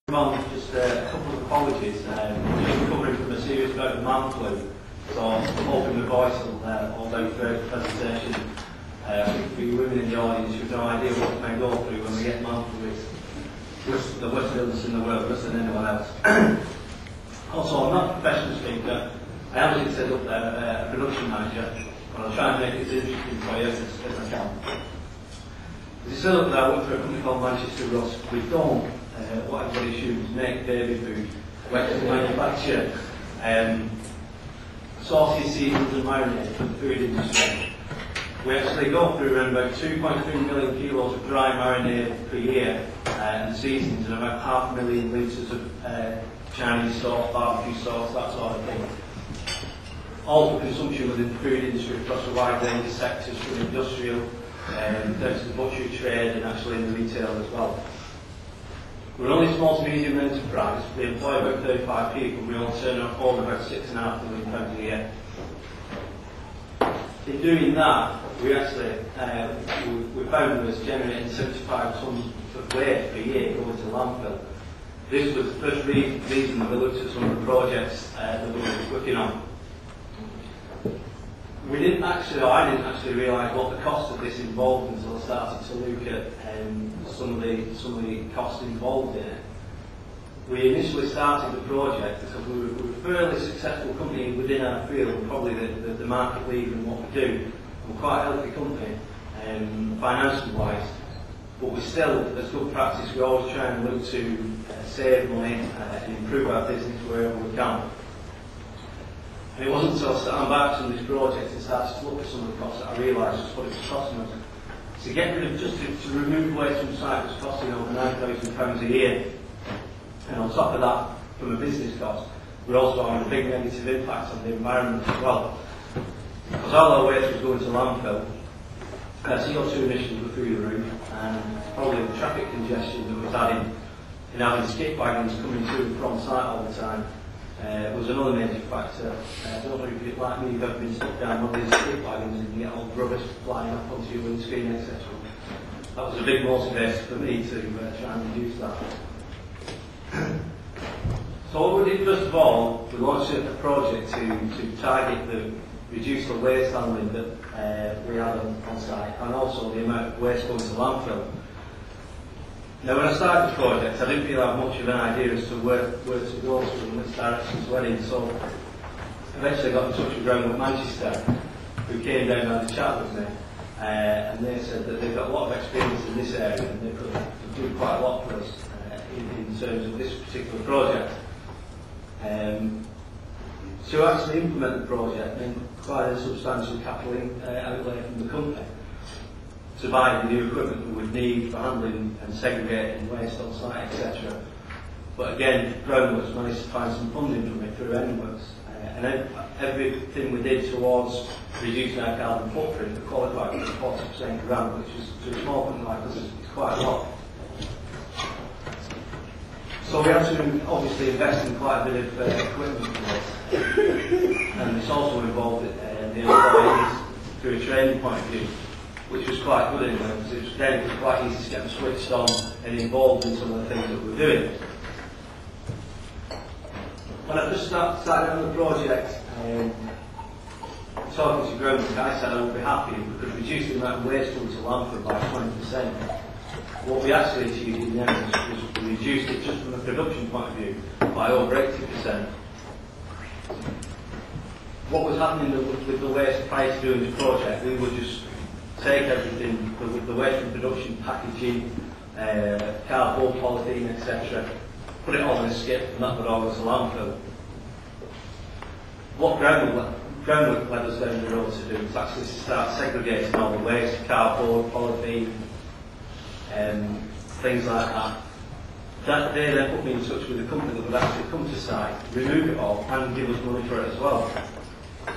Just a couple of apologies. Just recovering from a serious bout of man flu, so I'm hoping the voice will hold out throughout the presentation. For you women in the audience, you have no idea what we may go through when we get man flu. It's the worst illness in the world, worse than anyone else. Also, I'm not a professional speaker. I am, as it said up there, a production manager, but I'll try and make it as interesting for you as I can. As it said up there, I work for a company called Manchester Rusk. We don't what everybody assumes, make baby food, we actually manufacture sauces, seasonings and marinades for the food industry. We actually go through around about 2.3 million kilos of dry marinade per year and seasonings, and about 500,000 litres of Chinese sauce, barbecue sauce, that sort of thing. All for consumption within the food industry across a wide range of sectors, from industrial down to the butchery trade and actually in the retail as well. We're only a small to medium enterprise. We employ about 35 people. We only turn over about £6.5 million a year. In doing that, we actually we found was generating 75 tonnes of waste per year going to landfill. This was the first reason that we looked at some of the projects that we were working on. I didn't actually realise what the cost of this involved until I started to look at some of the costs involved in it. We initially started the project because we were a fairly successful company within our field, probably the market leader in what we do. We're quite a healthy company, financially wise, but we still, as good practice, we always try and look to save money and improve our business wherever we can. And it wasn't until I sat back on this project and started to look at some of the costs that I realised just what it was costing us. To get rid of, just to remove waste from site was costing over £9,000 a year. And on top of that, from a business cost, we're also having a big negative impact on the environment as well. Because all our waste was going to landfill, CO2 emissions were through the roof, and probably the traffic congestion that was adding in having skip wagons coming to and from site all the time was another major factor. I don't know if you'd like me, you've ever been stuck down one of these skip wagons and you get all the rubbish flying up onto your windscreen, etc. That was a big motivator for me to try and reduce that. So what we did first of all, we launched a project to target reduce the waste handling that we had on site, and also the amount of waste going to landfill. Now, when I started the project, I didn't feel I had much of an idea as to where to go to and which direction to head in, so I eventually got in touch with Groundwork Manchester, who came down and had a chat with me, and they said that they've got a lot of experience in this area and they could do quite a lot for us in terms of this particular project. To actually implement the project meant quite a substantial capital outlay from the company to buy the new equipment we would need for handling and segregating waste on site, etc. But again, Groundworks managed to find some funding from it through NWorks, and everything we did towards reducing our carbon footprint we qualified for 40% grant, which is, to a small company like us, is quite a lot. So we had to obviously invest in quite a bit of equipment for this, and it's also involved the employees through a training point of view, which was quite good anyway, because it was quite easy to get them switched on and involved in some of the things that we were doing. When I just started on the project, talking to Groundwork, I said I would be happy if we could reduce the amount of waste going to landfill by 20%. What we actually achieved in the end was we reduced it just from a production point of view by over 80%. What was happening with the waste prior to doing this project, we would just take everything, the waste from production, packaging, cardboard, polythene, etc., put it all in a skip, and that would all go to landfill. What Groundwork led us down the road to do was actually start segregating all the waste, cardboard, polythene, things like that. They then put me in touch with a company that would actually come to site, remove it all, and give us money for it as well.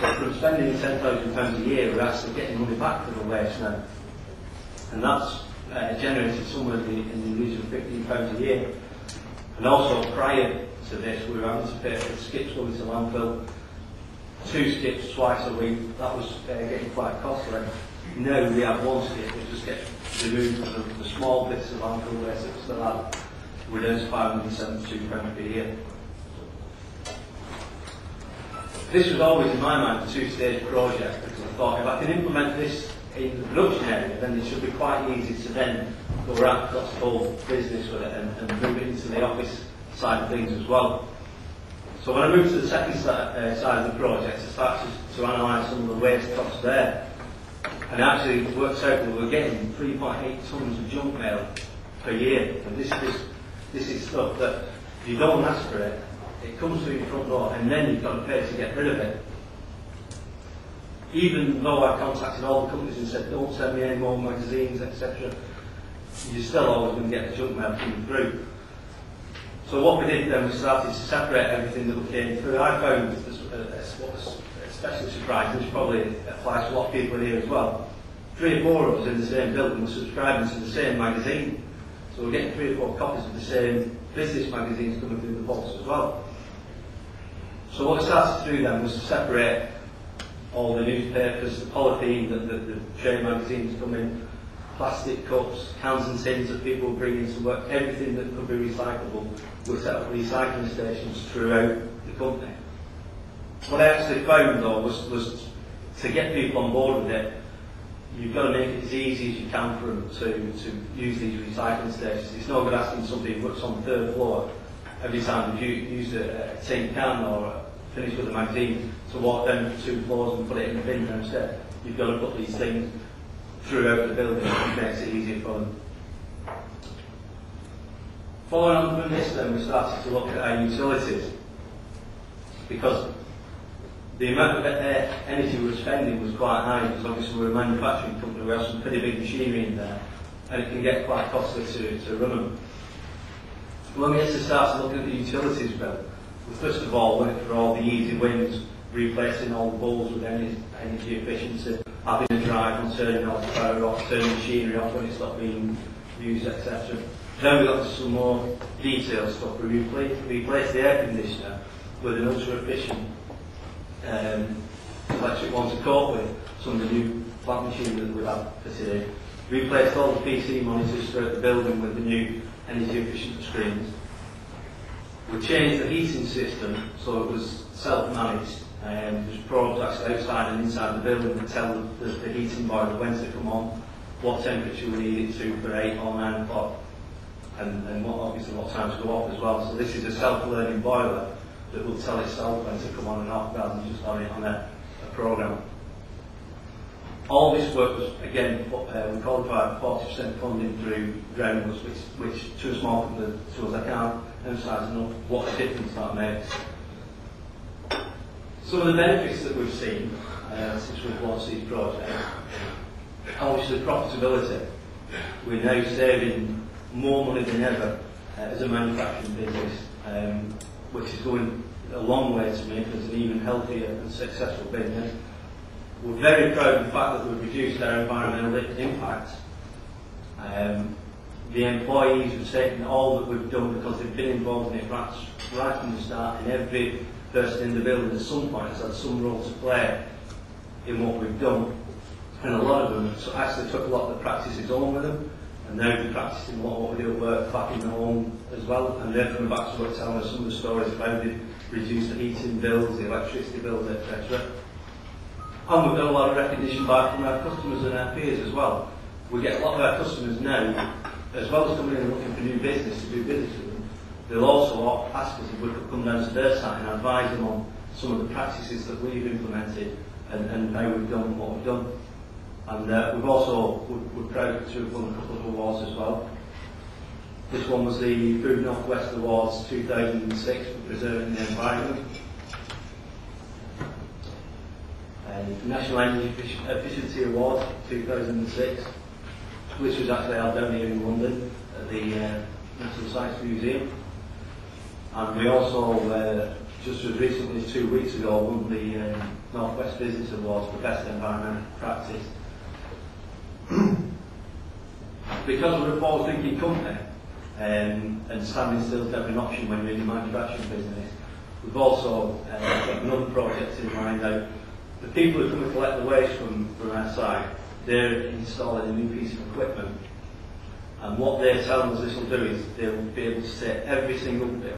So from spending £10,000 a year, we're actually getting money back for the waste now. And that's generated somewhere in the region of £15 a year. And also prior to this, we were having to pay for skips going to landfill, 2 skips twice a week. That was getting quite costly. Now we have 1 skip that just gets removed for the small bits of landfill waste that we still have. returns £572 per year. This was always in my mind a two-stage project, because I thought if I can implement this in the production area, then it should be quite easy to then go around across the whole business with it and move it into the office side of things as well. So when I moved to the second side of the project, I started to analyse some of the waste costs there. And actually it works out that we're getting 3.8 tonnes of junk mail per year. And this is stuff that if you don't ask for it, it comes through your front door and then you've got to pay to get rid of it. Even though I contacted all the companies and said, don't send me any more magazines, etc., you're still always going to get the junk mail coming through. So what we did then, we started to separate everything that came through. I found what was especially surprising, which probably applies to a lot of people here as well. 3 or 4 of us in the same building were subscribing to the same magazine. So we're getting 3 or 4 copies of the same business magazines coming through the post as well. So what we started to do then was to separate all the newspapers, the polythene that the trade magazines come in, plastic cups, cans and tins that people bring into work, everything that could be recyclable. We set up recycling stations throughout the company. What I actually found though was to get people on board with it, you've got to make it as easy as you can for them to use these recycling stations. It's no good asking somebody who works on the 3rd floor every time they've used a tin can or finished with a magazine to walk down 2 floors and put it in the bin instead. You've got to put these things throughout the building, which makes it easier for them. Following on from this then, we started to look at our utilities, because the amount of energy we were spending was quite high, because obviously we're a manufacturing company, we have some pretty big machinery in there, and it can get quite costly to run them. When we actually started looking at the utilities bill, we first of all went for all the easy wins, replacing all the bulbs with energy efficiency, having a drive on turning off the power off, turning machinery off when it's not being used, etc. Then we got to some more detailed stuff. We replaced the air conditioner with an ultra efficient electric one to cope with some of the new plant machinery that we have fitted in. Replaced all the PC monitors throughout the building with the new energy efficient screens. We changed the heating system so it was self-managed. There's probes actually outside and inside the building that tell the heating boiler when to come on, what temperature we need it to for 8 or 9 o'clock, and obviously what time to go off as well. So this is a self-learning boiler that will tell itself when to come on and off rather than just on it on a program. All this work was, again, we qualified 40% funding through Groundworks, which to a small company to us, I can't emphasise enough what a difference that makes. Some of the benefits that we've seen since we've launched these projects, obviously profitability. We're now saving more money than ever as a manufacturing business, which is going a long way to make us an even healthier and successful business. We're very proud of the fact that we've reduced our environmental impact. The employees have taken all that we've done because they've been involved in it right from the start, and every person in the building at some point has had some role to play in what we've done. And a lot of them actually took a lot of the practices on with them, and now they're practicing what we do at work back in the home as well, and they're coming back to work telling us some of the stories of how they reduce the heating bills, the electricity bills, etc. And we've got a lot of recognition back from our customers and our peers as well. We get a lot of our customers now, as well as coming in and looking for new business to do business with them, they'll also ask us if we could come down to their site and advise them on some of the practices that we've implemented and how we've done what we've done. And we're proud to have won a couple of awards as well. This one was the Food Northwest Awards 2006 for preserving the environment. National Energy Efficiency Award 2006, which was actually held down here in London at the Natural Science Museum. And we also, just as recently as 2 weeks ago, won the Northwest Business Awards for Best Environmental Practice. Because we're a forward-thinking company, and standing still is never an option when you're in the manufacturing business, we've also got another project in mind now. The people who come and collect the waste from our site, they're installing a new piece of equipment And what they're telling us this will do is they will be able to take every single bit